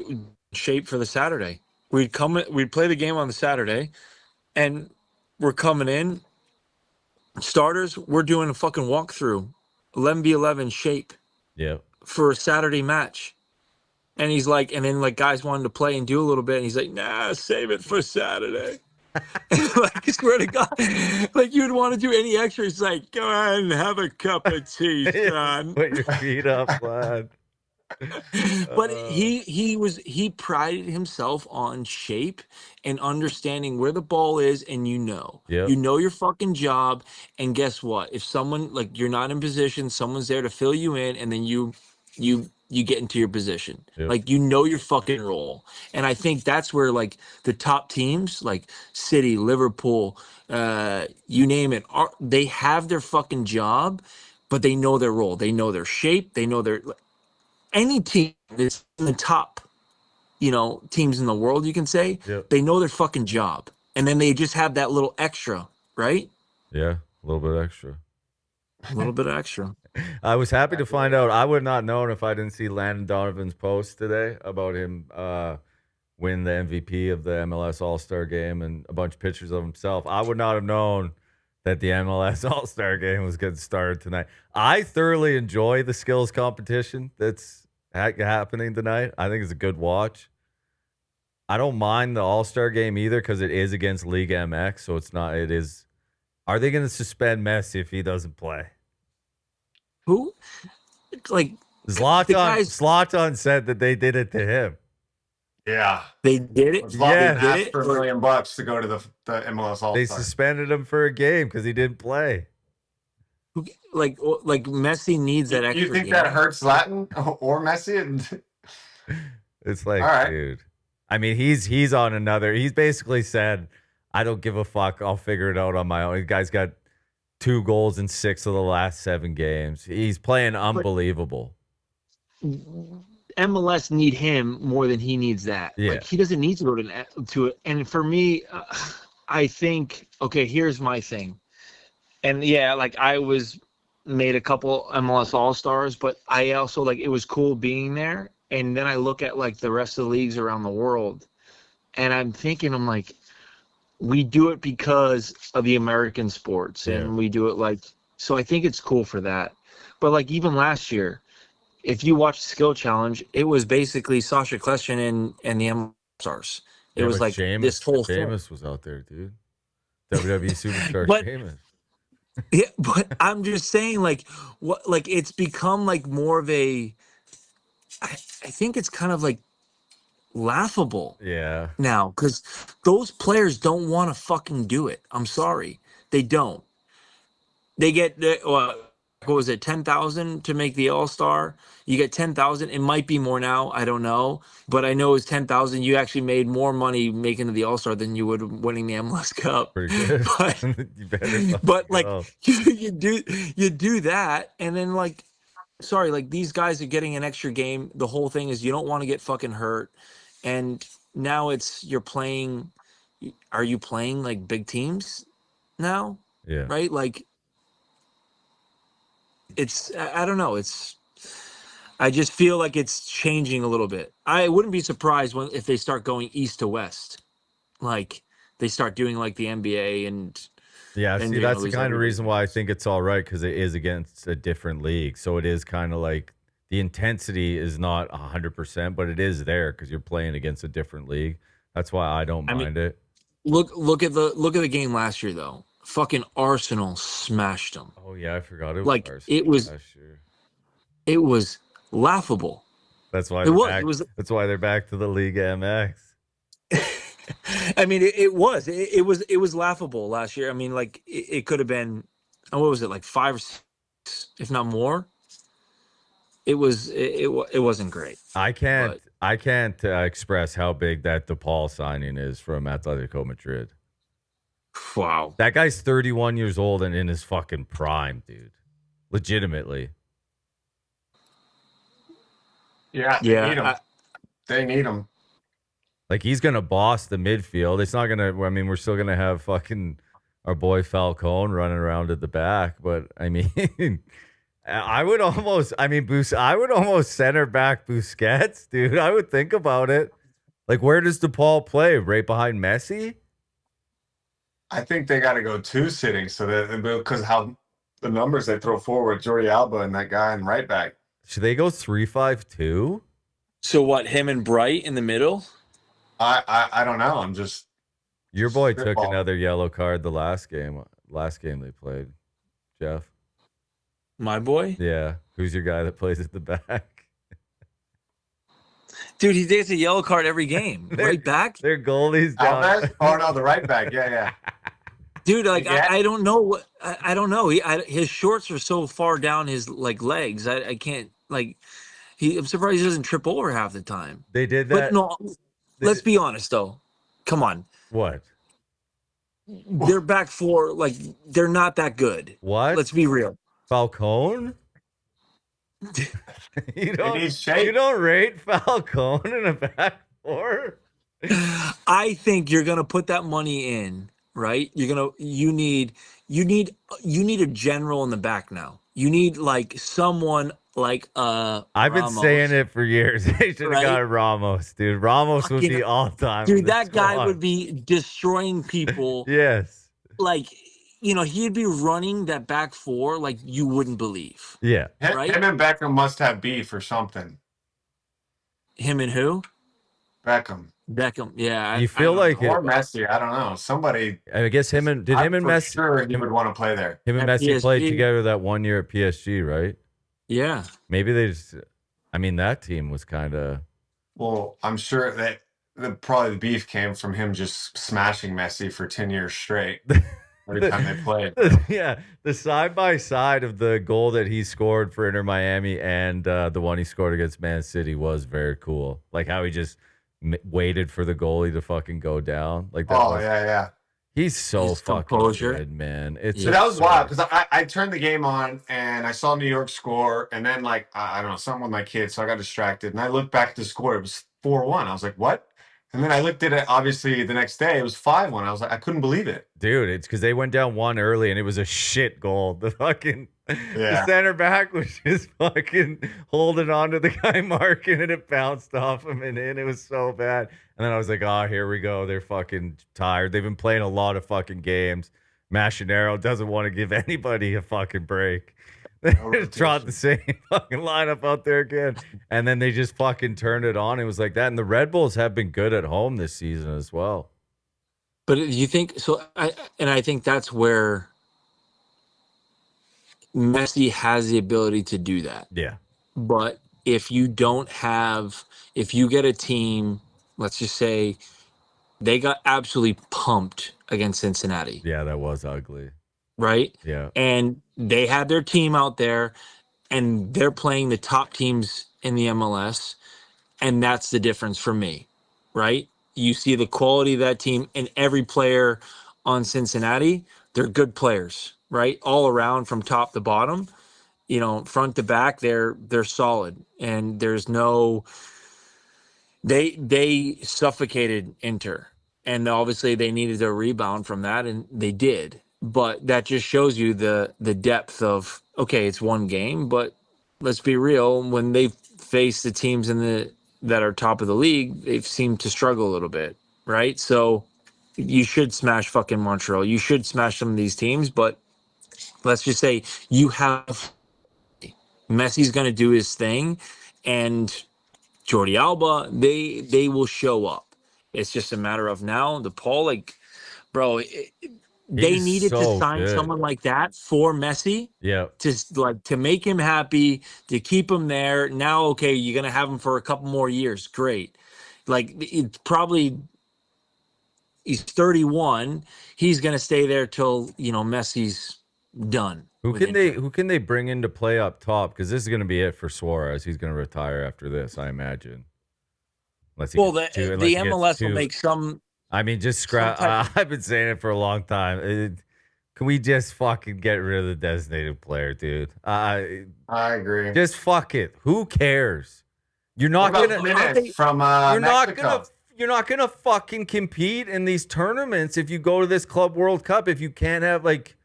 B: shape for the Saturday. We'd play the game on the Saturday, and we're coming in. Starters, we're doing a fucking walkthrough, 11v11 shape.
A: Yeah. For
B: a Saturday match. And he's like, and then like guys wanted to play and do a little bit, and he's like, nah, save it for Saturday. Like, I swear to God, like you'd want to do any extra. It's like, go ahead and have a cup of tea, son.
A: Put your feet up, lad.
B: But he prided himself on shape and understanding where the ball is, and you know your fucking job. And guess what? If someone, like, you're not in position, someone's there to fill you in, and then you get into your position. Like, your fucking role. And I think that's where like the top teams like City, Liverpool, you name it, they have their fucking job, but they know their role. They know their shape. They know their. Any team that's in the top, teams in the world, you can say, they know their fucking job. And then they just have that little extra, right?
A: Yeah, a little bit extra.
B: A little bit extra.
A: I was happy to find out. I would not have known if I didn't see Landon Donovan's post today about him win the MVP of the MLS All-Star game and a bunch of pictures of himself. I would not have known that the MLS All-Star game was getting started tonight. I thoroughly enjoy the skills competition that's happening tonight. I think it's a good watch. I don't mind the All-Star game either because it is against League MX, so it's not. It is. Are they going to suspend Messi if he doesn't play?
B: Who? Like
A: Zlatan said that they did it to him.
C: Yeah,
B: they did it.
C: Yeah, they did it for $1 million to go to the MLS All-Star.
A: They suspended him for a game because he didn't play.
B: Like Messi needs that extra.
C: You think that hurts Zlatan or Messi?
A: It's like, dude. I mean, he's on another. He's basically said, "I don't give a fuck. I'll figure it out on my own." The guy's got 2 goals in 6 of the last 7 games. He's playing unbelievable.
B: MLS need him more than he needs that.
A: Yeah.
B: Like, he doesn't need to go to it. And for me, I think, okay, here's my thing. And yeah, like I made a couple MLS All-Stars, but I also it was cool being there. And then I look at like the rest of the leagues around the world and I'm like, we do it because of the American sports and we do it so I think it's cool for that. But even last year, if you watch the skill challenge, it was basically Sasha Kljestan and the MLS Stars. It was like this whole thing.
A: Sheamus was out there, dude. WWE superstar Sheamus.
B: Yeah, but I'm just saying, it's become more of a. I think it's kind of laughable.
A: Yeah.
B: Now, because those players don't want to fucking do it. I'm sorry, they don't. They get what was it, 10,000 to make the All-Star? You get 10,000. It might be more now. I don't know, but I know it's 10,000. You actually made more money making the All-Star than you would winning the MLS Cup.
A: Pretty good.
B: But you do that, and then these guys are getting an extra game. The whole thing is you don't want to get fucking hurt, and now you're playing. Are you playing big teams now?
A: Yeah.
B: Right. I don't know. I just feel like it's changing a little bit. I wouldn't be surprised if they start going east to west, they start doing the NBA and.
A: Yeah, see, that's the kind of reason why I think it's all right, because it is against a different league. So it is kind of the intensity is not 100%, but it is there because you're playing against a different league. That's why I don't mind it.
B: Look at the game last year though. Fucking Arsenal smashed them.
A: Oh yeah, I forgot it was Arsenal
B: it was last year. It was laughable.
A: That's why that's why they're back to the League MX.
B: I mean, it was laughable last year. I mean, it could have been, what was it, 5 or 6, if not more. It wasn't great.
A: I can't express how big that DePaul signing is from Atletico Madrid.
B: Wow,
A: that guy's 31 years old and in his fucking prime, dude. Legitimately.
C: Yeah, they need him.
A: He's going to boss the midfield. It's not going to, I mean, we're still going to have fucking our boy Falcone running around at the back. But, I mean, I would almost center back Busquets, dude. I would think about it. Where does DePaul play? Right behind Messi?
C: I think they got to go 2 sitting because how the numbers they throw forward, Jordi Alba and that guy in right back.
A: Should they go 3-5-2?
B: So what, him and Bright in the middle?
C: I don't know. I'm just.
A: Your boy took another yellow card the last game they played. Jeff.
B: My boy?
A: Yeah. Who's your guy that plays at the back?
B: Dude, he gets a yellow card every game. Right back?
A: Their goalie's down.
C: Alves? Oh no, the right back. Yeah.
B: Dude, I don't know. I don't know. His shorts are so far down his legs. I can't I'm surprised he doesn't trip over half the time.
A: They did that.
B: But no. Let's be honest, though. Come on.
A: What?
B: They're back 4. They're not that good.
A: What?
B: Let's be real.
A: Falcone? you don't rate Falcone in a back 4?
B: I think you're gonna put that money in, right? You need a general in the back now. You need someone
A: I've been saying it for years. They should have got Ramos, dude. Ramos would be all time.
B: Dude, that guy would be destroying people.
A: Yes.
B: He'd be running that back 4 like you wouldn't believe.
A: Yeah.
B: Right?
C: Him and Beckham must have beef or something.
B: Him and who?
C: Beckham.
B: Beckham, yeah,
A: You
B: I
A: feel
B: don't know.
A: like it,
C: Or Messi. I don't know. Somebody.
A: I guess him and
C: I'm for
A: Messi,
C: sure he would want to play there.
A: him and
B: At
A: Messi played
B: PSG,
A: together that 1 year at PSG, right?
B: yeah.
A: Maybe they just. I mean, that team was kind of.
C: Well, I'm sure that probably the beef came from him just smashing Messi for 10 years straight every time they played.
A: Yeah, the side by side of the goal that he scored for Inter Miami and the one he scored against Man City was very cool. Like how he just waited for the goalie to fucking go down. Like that.
C: Oh, yeah.
A: He's so
B: His
A: fucking
B: composure.
A: good, man. It's
C: So that was wild because I turned the game on and I saw New York score, and then like I don't know, something with my kids, so I got distracted and I looked back at the score. It was 4-1. I was like, what? And then I looked at it obviously the next day, it was 5-1. I was like, I couldn't believe it.
A: Dude, it's because they went down 1 early and it was a shit goal. The fucking the center back was just fucking holding on to the guy marking and it bounced off him and in. It was so bad. And then I was like, oh, here we go. They're fucking tired. They've been playing a lot of fucking games. Machinero doesn't want to give anybody a fucking break. They just trot the same fucking lineup out there again. And then they just fucking turned it on. It was like that. And the Red Bulls have been good at home this season as well.
B: But you think so? I think that's where Messi has the ability to do that.
A: Yeah.
B: But if you get a team, let's just say they got absolutely pumped against Cincinnati.
A: Yeah, that was ugly.
B: Right?
A: Yeah.
B: And they had their team out there and they're playing the top teams in the MLS. And that's the difference for me, right? You see the quality of that team and every player on Cincinnati, they're good players, right? All around from top to bottom, front to back, they're solid. And there's no, they suffocated Inter. And obviously they needed a rebound from that, and they did. But that just shows you the depth of, okay, it's one game, but let's be real. When they face the teams that are top of the league, they've seemed to struggle a little bit, right? So you should smash fucking Montreal. You should smash some of these teams, but let's just say you have Messi's going to do his thing, and Jordi Alba, they will show up. It's just a matter of now. DePaul, like, bro, they needed to sign someone like that for Messi.
A: Yeah.
B: To make him happy, to keep him there. Now, okay, you're gonna have him for a couple more years. Great. Like it's probably he's 31. He's gonna stay there till Messi's done.
A: Who can they bring in to play up top? Because this is gonna be it for Suarez. He's gonna retire after this, I imagine.
B: The MLS will make some.
A: I mean, just scrap. I've been saying it for a long time. Can we just fucking get rid of the designated player, dude?
C: I agree.
A: Just fuck it. Who cares? You're not gonna
C: from Mexico.
A: You're not gonna fucking compete in these tournaments if you go to this Club World Cup if you can't have like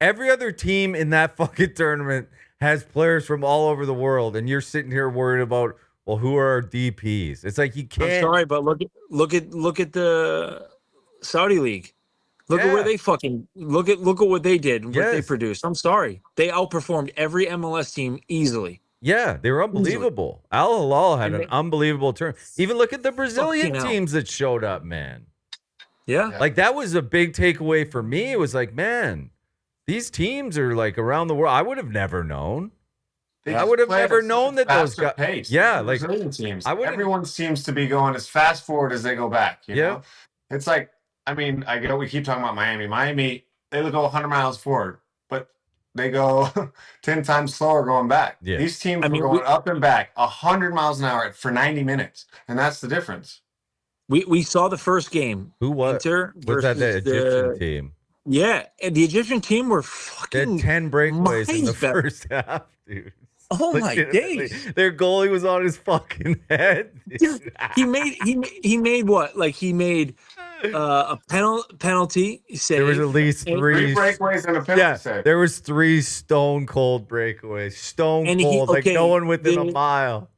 A: every other team in that fucking tournament has players from all over the world, and you're sitting here worried about. Well, who are our DPs? It's like you can't.
B: I'm sorry, but look at the Saudi League. Look at where they fucking look at what they did, what they produced. I'm sorry, they outperformed every MLS team easily.
A: Yeah, they were unbelievable. Easily. Al Hilal had an unbelievable turn. Even look at the Brazilian teams that showed up, man.
B: Yeah,
A: like that was a big takeaway for me. It was like, man, these teams are like around the world. I would have never known. I would have never known that those guys.
C: Pace.
A: Yeah,
C: like teams. Everyone seems to be going as fast forward as they go back. You know, it's like I mean, I get we keep talking about Miami. Miami, they go 100 miles forward, but they go 10 times slower going back. Yeah. These teams are going up and back 100 miles an hour for 90 minutes, and that's the difference.
B: We saw the first game.
A: Who was?
B: Inter
A: was that the Egyptian team?
B: Yeah, and the Egyptian team were fucking
A: 10 breakaways in the first half, dude.
B: Oh my days!
A: Their goalie was on his fucking head.
B: He made what? Like he made a penalty save.
A: There was at least three
C: breakaways and a penalty save.
A: There was 3 stone cold breakaways. Stone cold, like no one within a mile.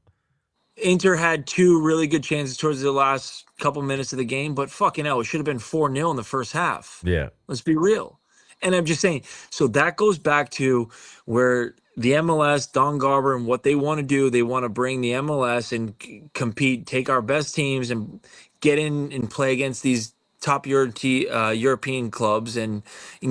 B: Inter had 2 really good chances towards the last couple minutes of the game, but fucking hell, it should have been 4-0 in the first half.
A: Yeah.
B: Let's be real. And I'm just saying, so that goes back to where the MLS, Don Garber, and what they want to do. They want to bring the MLS and compete, take our best teams and get in and play against these top European clubs and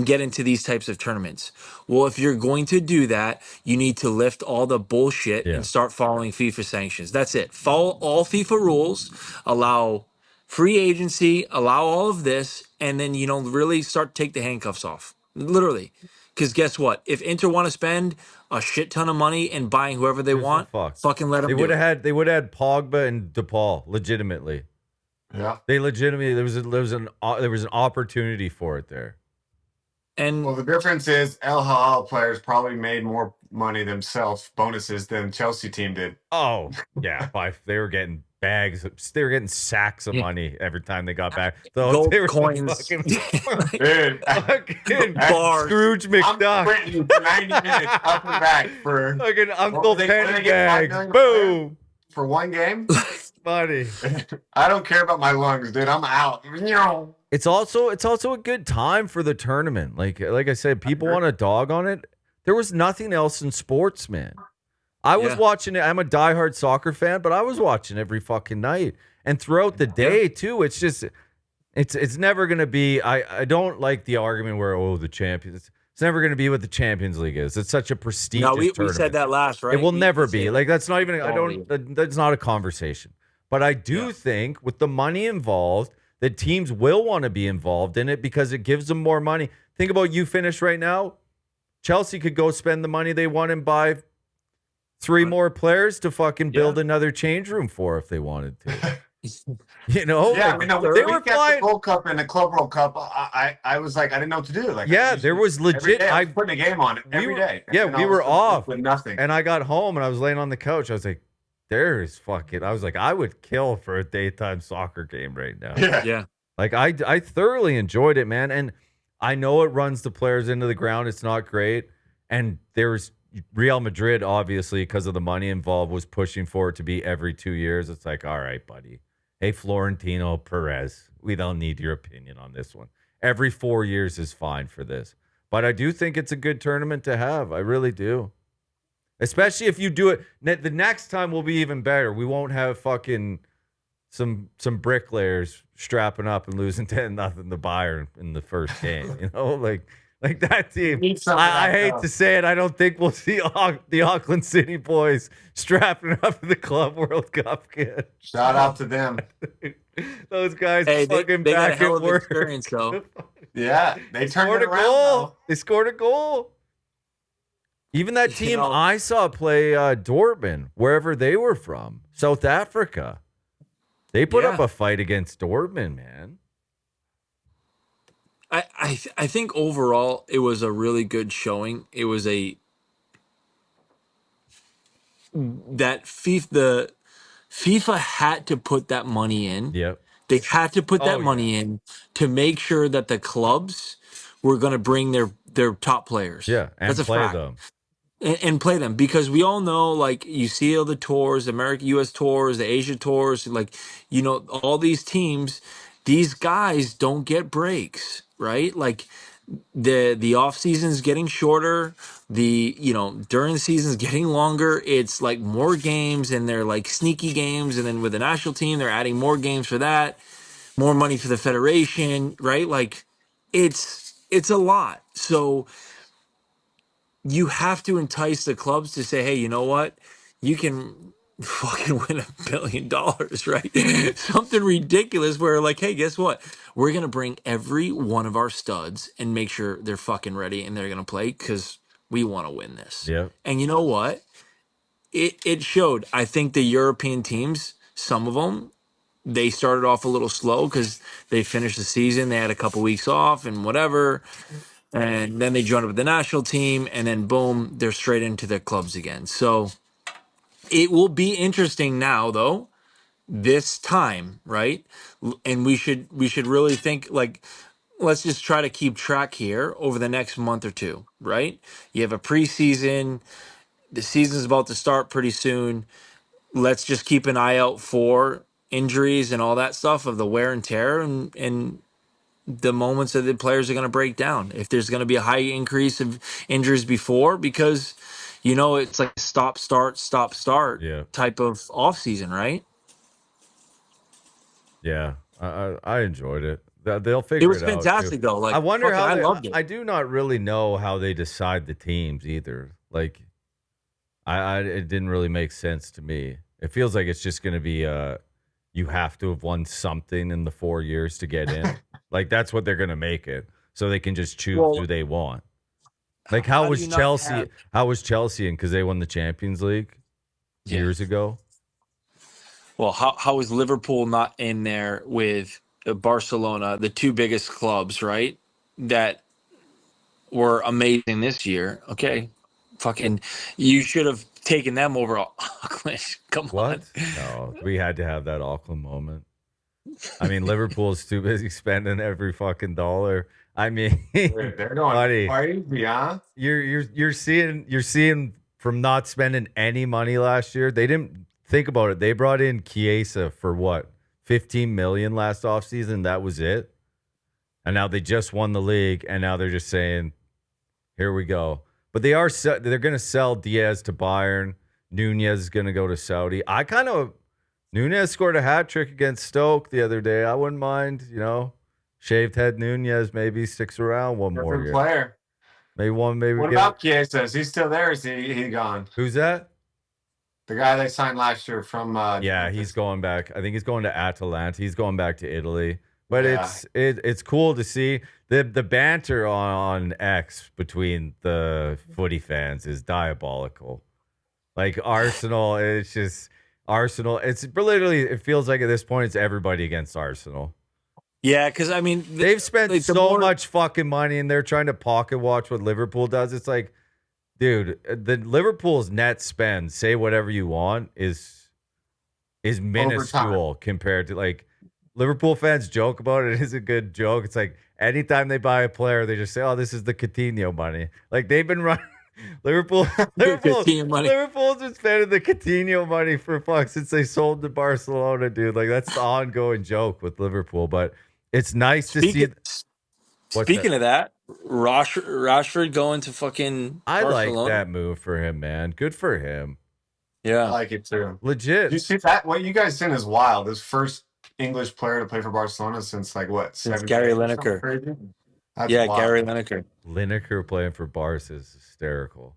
B: get into these types of tournaments. Well, if you're going to do that, you need to lift all the bullshit
A: Yeah.
B: and start following FIFA sanctions. That's it. Follow all FIFA rules, allow free agency, allow all of this, and then really start to take the handcuffs off. Literally. Because guess what? If Inter want to spend a shit ton of money and buying whoever they
A: There's no
B: want,
A: fuck.
B: fucking let them
A: They
B: do
A: would
B: it.
A: have had Pogba and DePaul legitimately.
C: Yeah.
A: They legitimately there was an opportunity for it there.
B: And
C: Well, the difference is El Hilal players probably made more money themselves, bonuses, than Chelsea team did.
A: Oh, yeah. They were getting bags. They were getting sacks of
B: Yeah.
A: money every time they got back. So
B: gold
A: they were
B: coins,
A: fucking
C: Dude,
A: Scrooge
C: I'm
A: McDuck.
C: sprinting for 90 minutes up and back for
A: Fucking Uncle
C: What, they
A: Penny
C: get $5
A: bags.
C: million
A: Boom.
C: for one game.
A: Money.
C: I don't care about my lungs, dude. I'm out.
A: It's also a good time for the tournament. Like I said, people want to dog on it. There was nothing else in sports, man. I was watching it. I'm a diehard soccer fan, but I was watching every fucking night and throughout the day too. It's just, it's never gonna be. I don't like the argument where the champions. It's never gonna be what the Champions League is. It's such a prestigious.
B: no, we
A: tournament.
B: said that last, right?
A: It will
B: We
A: never
B: said
A: be.
B: that.
A: Like that's not even.
B: Totally.
A: That's not a conversation. But I do think with the money involved, that teams will want to be involved in it because it gives them more money. Think about you finish right now. Chelsea could go spend the money they want and buy 3 more players to fucking build another change room for if they wanted to. You know?
C: Yeah,
A: Like,
C: they
A: they
C: were
A: were
C: flying
A: flying.
C: the Gold Cup and the Club World Cup. I was like, I didn't know what to do. Like,
A: Yeah, there was
C: every
A: legit.
C: day I was putting a game on it every day.
A: Yeah,
C: And
A: we
C: all
A: were
C: of a sudden,
A: off
C: with nothing.
A: And I got home and I was laying on the couch. I was like, there's fucking. I was like, I would kill for a daytime soccer game right now.
B: Yeah.
A: Like I thoroughly enjoyed it, man. And I know it runs the players into the ground. It's not great. And there's Real Madrid, obviously, because of the money involved, was pushing for it to be every 2 years. It's like, all right, buddy. Hey, Florentino Perez, we don't need your opinion on this one. Every 4 years is fine for this. But I do think it's a good tournament to have. I really do. Especially if you do it. The next time will be even better. We won't have fucking some bricklayers strapping up and losing 10-0 to Bayern in the first game. You know, like that team. I hate to say it. I don't think we'll see the Auckland City boys strapping up in the Club World Cup kid.
C: Shout out to them.
A: Those guys
B: Hey,
A: fucking
B: they got a
A: back
B: hell
A: at
B: of
A: work.
B: experience, though.
C: Yeah, they turned
A: Scored
C: it
A: a
C: around.
A: goal.
C: Though.
A: They scored a goal. Even that team I saw play Dortmund, wherever they were from, South Africa. They put up a fight against Dortmund, man.
B: I think overall it was a really good showing. It was FIFA had to put that money in.
A: Yep.
B: They had to put that money in to make sure that the clubs were going to bring their top players.
A: Yeah, and
B: that's a
A: play
B: fact.
A: them.
B: And play them, because we all know, like, you see all the tours, American US tours, the Asia tours, like, all these teams, these guys don't get breaks, right? Like the off season's getting shorter, during the season's getting longer. It's like more games, and they're like sneaky games, and then with the national team they're adding more games for that, more money for the federation, right? Like it's a lot. So you have to entice the clubs to say, hey, you know what? You can fucking win $1 billion, right? Something ridiculous where, like, hey, guess what? We're going to bring every one of our studs and make sure they're fucking ready and they're going to play because we want to win this.
A: Yep.
B: And you know what? It showed. I think the European teams, some of them, they started off a little slow because they finished the season. They had a couple weeks off and whatever. And then they joined up with the national team, and then boom, they're straight into their clubs again. So it will be interesting now, though, this time, right? And we should really think, like, let's just try to keep track here over the next month or two, right? You have a preseason, the season's about to start pretty soon. Let's just keep an eye out for injuries and all that stuff of the wear and tear, and the moments that the players are going to break down. If there's going to be a high increase of injuries before, because it's like stop start
A: Yeah.
B: type of off season, right?
A: Yeah. I enjoyed it. They'll
B: It
A: figure
B: was
A: it out too.
B: fantastic though.
A: I
B: Like
A: wonder
B: fucking,
A: how
B: I
A: they.
B: loved it.
A: I do not really know how they decide the teams either. Like, it didn't really make sense to me. It feels like it's just going to be you have to have won something in the 4 years to get in. Like that's what they're going to make it, so they can just choose
B: Well,
A: who they want. Like how
B: do
A: was
B: you not
A: Chelsea?
B: have?
A: How was Chelsea? And because they won the Champions League
B: Yeah.
A: years ago.
B: Well, how is Liverpool not in there with Barcelona, the two biggest clubs, right? That were amazing this year. Okay, fucking, you should have taken them over Auckland. Come on.
A: What? No, we had to have that Auckland moment. I mean, Liverpool's too busy spending every fucking dollar. I mean,
C: They're going
A: buddy,
C: crazy, huh?
A: you're seeing from not spending any money last year. They didn't think about it. They brought in Chiesa for what, 15 million last offseason. That was it. And now they just won the league, and now they're just saying, "Here we go." But they're going to sell Diaz to Bayern. Nunez is going to go to Saudi. Nunez scored a hat trick against Stoke the other day. I wouldn't mind, shaved head Nunez maybe sticks around one more
C: Different
A: year.
C: player.
A: Maybe
C: What about Chiesa? Is he still there? Or is he gone?
A: Who's that?
C: The guy they signed last year from.
A: Yeah, he's going back. I think he's going to Atalanta. He's going back to Italy. But
C: Yeah.
A: it's cool to see the banter on X between the footy fans is diabolical. Like Arsenal, it's just Arsenal. It's literally, it feels like at this point it's everybody against Arsenal.
B: Yeah, because I mean,
A: They've spent so much fucking money and they're trying to pocket watch what Liverpool does. It's like, dude, the Liverpool's net spend, say whatever you want, is minuscule compared to like Liverpool fans joke about it. It is a good joke. It's like anytime they buy a player, they just say, "Oh, this is the Coutinho money." Like they've been running Liverpool's been spending the Coutinho money for fuck since they sold to Barcelona, dude. Like that's the ongoing joke with Liverpool. But it's nice to see.
B: Speaking of that, Rashford going to fucking Barcelona.
A: Like that move for him, man. Good for him.
C: Yeah, I like it too.
A: Legit.
C: You see that? What you guys seen is wild. This first English player to play for Barcelona since like what?
B: Since Gary Lineker. Yeah, wild. Gary Lineker.
A: Lineker playing for Barca is hysterical.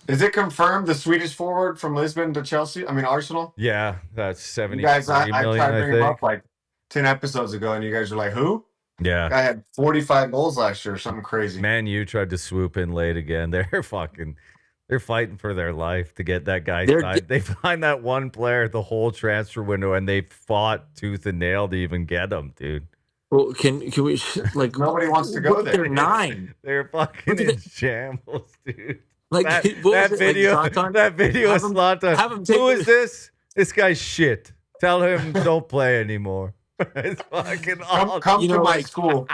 C: Is it confirmed the Swedish forward from Lisbon to Chelsea? I mean Arsenal?
A: Yeah, that's 70
C: guys, I
A: million,
C: tried to bring him up like 10 episodes ago, and you guys are like, who?
A: Yeah.
C: Guy had 45 goals last year, something crazy.
A: Man, you tried to swoop in late again. They're fighting for their life to get that guy signed. They find that one player the whole transfer window, and they fought tooth and nail to even get him, dude.
B: Well, can we like
C: nobody wants to go there?
B: They're 9.
A: They're fucking in shambles, dude.
B: Like
A: that video, like that video of Zlatan. Who is this? This guy's shit. Tell him don't play anymore. It's fucking awesome.
C: Come to my school.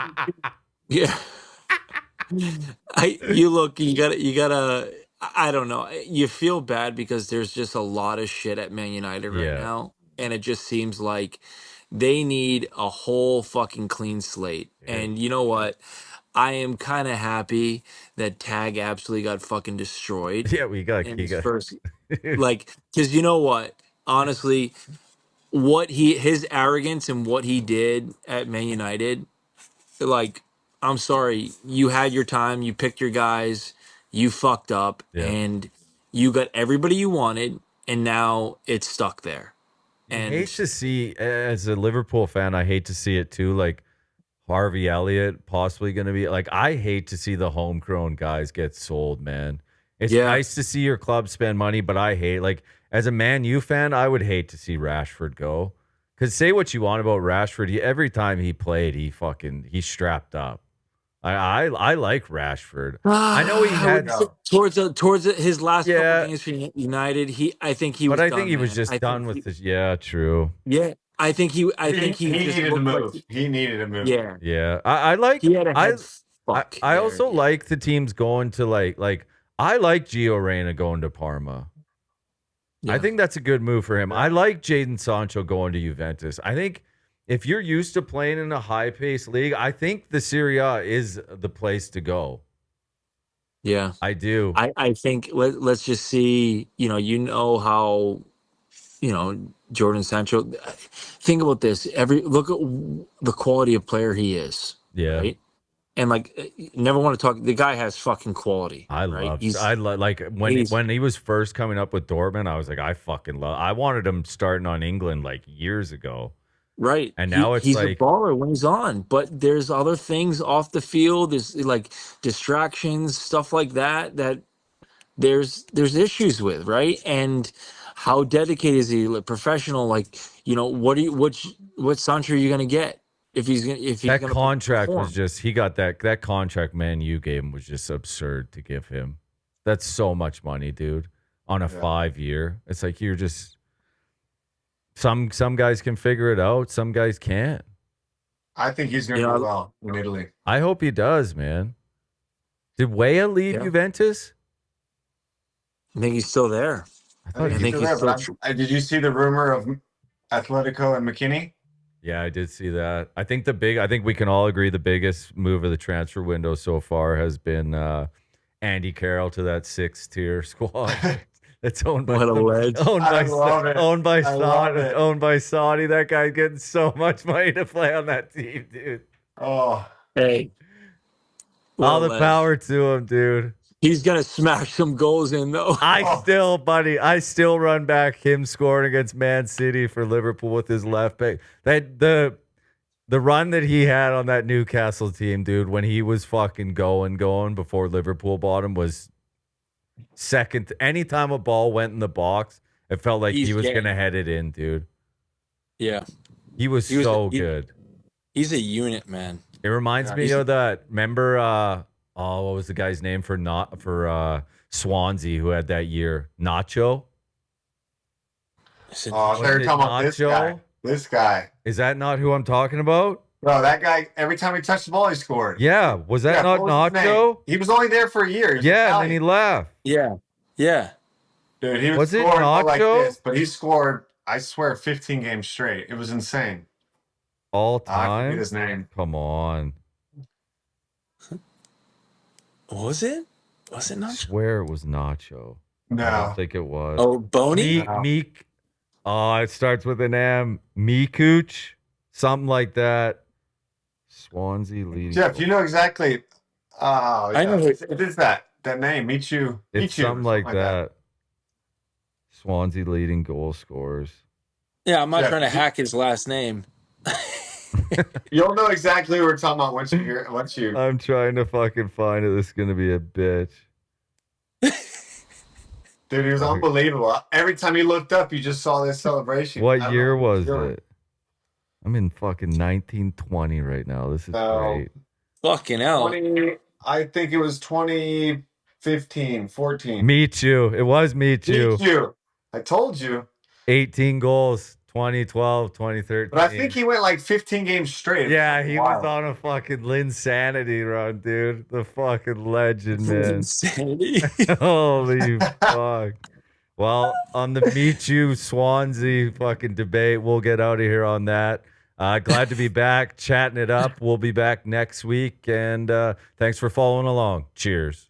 B: Yeah. You gotta. I don't know. You feel bad because there's just a lot of shit at Man United right now, and it just seems like they need a whole fucking clean slate. Yeah. And you know what? I am kind of happy that Tag absolutely got fucking destroyed.
A: Yeah, we got
B: first, like, because you know what? Honestly, his arrogance and what he did at Man United, like, I'm sorry, you had your time, you picked your guys, you fucked up, and you got everybody you wanted, and now it's stuck there. And
A: I hate to see, as a Liverpool fan, I hate to see it too. Like Harvey Elliott possibly going to be like, I hate to see the homegrown guys get sold, man. It's nice to see your club spend money, but I hate, like, as a Man U fan, I would hate to see Rashford go. Because say what you want about Rashford, every time he played, he strapped up. I like Rashford. I know he had
B: towards his last couple games for United. I think he was
A: just done with this. Yeah, true.
B: Yeah, I think he
C: needed to move. He needed to move.
A: Yeah. I like.
B: He had a head fuck
A: I also like the teams going to like. I like Gio Reyna going to Parma. Yeah. I think that's a good move for him. I like Jadon Sancho going to Juventus. I think if you're used to playing in a high-paced league, I think the Serie A is the place to go.
B: Yeah,
A: I do.
B: I think let's just see. You know how Jordan Sancho. Think about this. Look at the quality of player he is.
A: Yeah.
B: Right. And never want to talk. The guy has fucking quality.
A: I
B: right?
A: love like when he was first coming up with Dortmund, I was like, I fucking love. I wanted him starting on England like years ago.
B: Right.
A: And now
B: he's
A: like
B: a baller when he's on, but there's other things off the field. There's like distractions, stuff like that there's issues with, right? And how dedicated is he? Like, professional, what Sancho are you gonna get if he's
A: that
B: gonna
A: contract
B: perform?
A: was just he got that contract Man U gave him was just absurd to give him. That's so much money, dude, on a 5-year. It's like you're just some guys can figure it out, some guys can't.
C: I think he's going to do well in Italy.
A: I hope he does, man. Did Weah leave Juventus?
B: I think he's still there.
C: I think he's still there. Did you see the rumor of Atletico and McKinney?
A: Yeah, I did see that. I think we can all agree the biggest move of the transfer window so far has been Andy Carroll to that 6th-tier squad. It's owned by owned by Saudi. That guy's getting so much money to play on that team, dude.
C: Oh,
B: hey,
A: all the power to him, dude.
B: He's gonna smash some goals in though.
A: I still run back him scoring against Man City for Liverpool with his left back. The run that he had on that Newcastle team, dude, when he was fucking going before Liverpool bought him was second. Anytime a ball went in the box, it felt like he was gonna head it in, dude.
B: Yeah,
A: he was so good.
B: He's a unit, man.
A: It reminds me of that. Remember, what was the guy's name for Swansea who had that year? Nacho.
C: They're talking about this guy. This guy.
A: Is that not who I'm talking about?
C: No, that guy, every time he touched the ball, he scored.
A: Yeah. Was that not Nacho?
C: He was only there for a year.
A: Yeah, and then he left.
B: Yeah. Yeah.
C: Dude, he was scoring like this, but he scored, I swear, 15 games straight. It was insane.
A: All time?
C: I forget his name.
A: Come on.
B: Was it? Was it Nacho?
A: I swear it was Nacho.
C: No.
A: I don't think it was.
B: Oh, Boney?
A: Meek. Oh, it starts with an M. Mikuch. Something like that. Swansea leading.
C: Jeff, you know exactly. Oh, yeah.
B: I know
C: it is that name. Michu.
A: It's something like that. Swansea leading goal scorers.
B: Yeah, I'm not trying to hack his last name.
C: You'll know exactly what we're talking about once you.
A: I'm trying to fucking find it. This is gonna be a bitch.
C: Dude, he was unbelievable. Every time he looked up, you just saw this celebration.
A: What year was it? I'm in fucking 1920 right now. This is great.
B: Fucking hell.
C: I think it was 2015, 14.
A: Meet you. It was Meet you.
C: I told you.
A: 18 goals, 2012, 2013.
C: But I think he went like 15 games straight.
A: Yeah, he was on a fucking Linsanity run, dude. The fucking legend, man.
B: Insanity.
A: Holy fuck. Well, on the Meet You Swansea fucking debate, we'll get out of here on that. Glad to be back, chatting it up. We'll be back next week, and thanks for following along. Cheers.